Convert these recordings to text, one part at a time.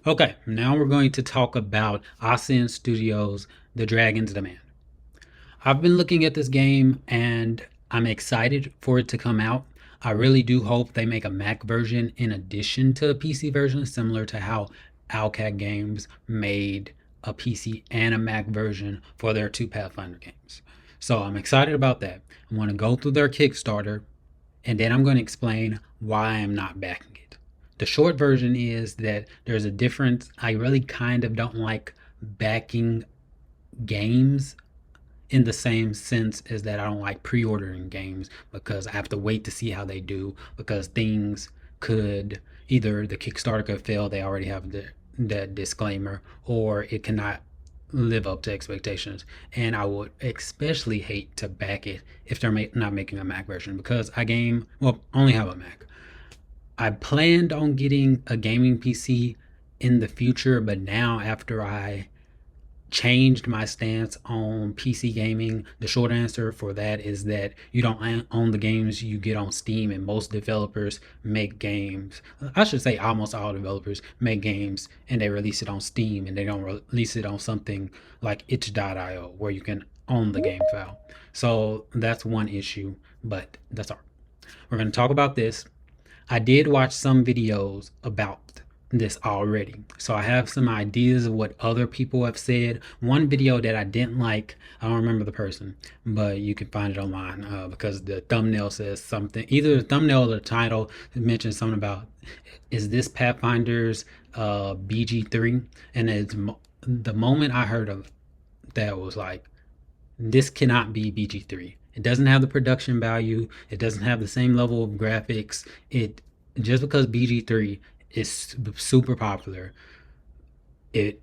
Okay, now we're going to talk about ASEAN Studios' The Dragon's Demand. I've been looking at this game and I'm excited for it to come out. I really do hope they make a Mac version in addition to a PC version, similar to how Owlcat Games made a PC and a Mac version for their two Pathfinder games. So I'm excited about that. I want to go through their Kickstarter and then I'm going to explain why I'm not backing it. The short version is that there's a difference. I really kind of don't like backing games in the same sense as that I don't like pre-ordering games because I have to wait to see how they do because things could either the Kickstarter could fail, they already have the disclaimer, or it cannot live up to expectations. And I would especially hate to back it if they're not making a Mac version because I only have a Mac. I planned on getting a gaming PC in the future, but now after I changed my stance on PC gaming, the short answer for that is that you don't own the games you get on Steam, and most developers make games. I should say almost all developers make games and they release it on Steam and they don't release it on something like itch.io where you can own the game file. So that's one issue, but that's all. We're going to talk about this. I did watch some videos about this already. So I have some ideas of what other people have said. One video that I didn't like, I don't remember the person, but you can find it online because the thumbnail says something. Either the thumbnail or the title mentions something about, is this Pathfinder's BG3? And the moment I heard of that was like, this cannot be BG3. It doesn't have the production value. It doesn't have the same level of graphics. It just because BG3 is super popular, it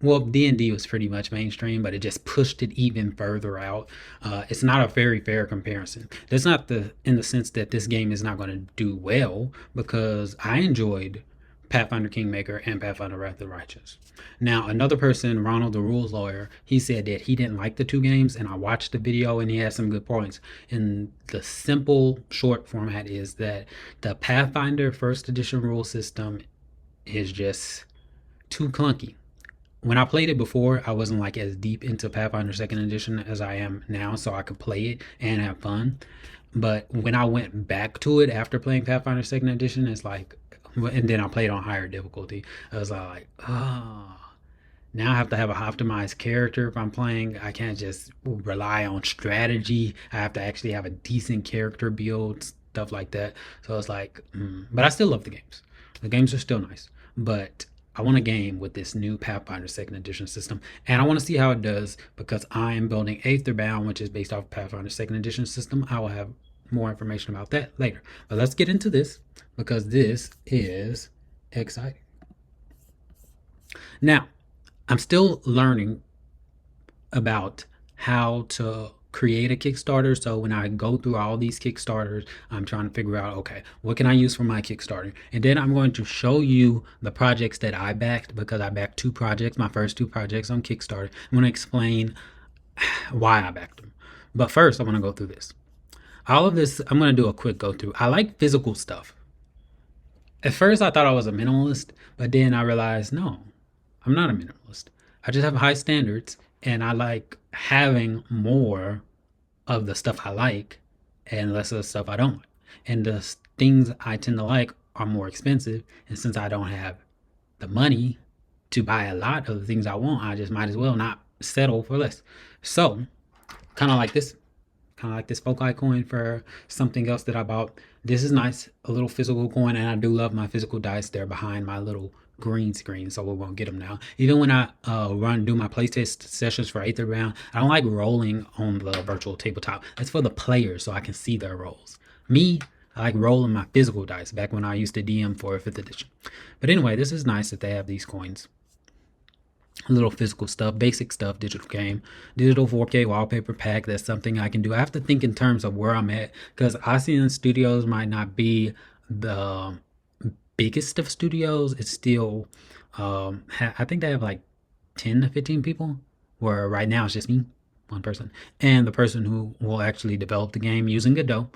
D&D was pretty much mainstream, but it just pushed it even further out. It's not a very fair comparison. That's not in the sense that this game is not going to do well, because I enjoyed Pathfinder Kingmaker and Pathfinder Wrath of the Righteous. Now, another person, Ronald the Rules Lawyer, he said that he didn't like the two games, and I watched the video and he had some good points. And the simple short format is that the Pathfinder first edition rule system is just too clunky. When I played it before, I wasn't like as deep into Pathfinder second edition as I am now, so I could play it and have fun. But when I went back to it after playing Pathfinder second edition, it's like, and then I played on higher difficulty. I was like, oh, now I have to have a optimized character if I'm playing. I can't just rely on strategy. I have to actually have a decent character build, stuff like that. So it's like, but I still love the games. The games are still nice, but I want a game with this new Pathfinder Second Edition system, and I want to see how it does because I am building Aetherbound, which is based off Pathfinder Second Edition system. I will have more information about that later. But let's get into this because this is exciting. Now, I'm still learning about how to create a Kickstarter. So when I go through all these Kickstarters, I'm trying to figure out, okay, what can I use for my Kickstarter? And then I'm going to show you the projects that I backed because I backed two projects, my first two projects on Kickstarter. I'm going to explain why I backed them. But first, I want to go through this. All of this, I'm going to do a quick go through. I like physical stuff. At first, I thought I was a minimalist, but then I realized, no, I'm not a minimalist. I just have high standards and I like having more of the stuff I like and less of the stuff I don't like. And the things I tend to like are more expensive. And since I don't have the money to buy a lot of the things I want, I just might as well not settle for less. So, kind of like this. Kind of like this Foci coin for something else that I bought. This is nice, a little physical coin, and I do love my physical dice. They're behind my little green screen, so we won't get them now. Even when I do my playtest sessions for Aetherbound, I don't like rolling on the virtual tabletop. That's for the players, so I can see their rolls. Me, I like rolling my physical dice back when I used to DM for 5th edition. But anyway, this is nice that they have these coins. Little physical stuff, basic stuff, digital game, digital 4K wallpaper pack. That's something I can do. I have to think in terms of where I'm at because ASEAN Studios might not be the biggest of studios. It's still, I think they have like 10 to 15 people, where right now it's just me, one person, and the person who will actually develop the game using Godot.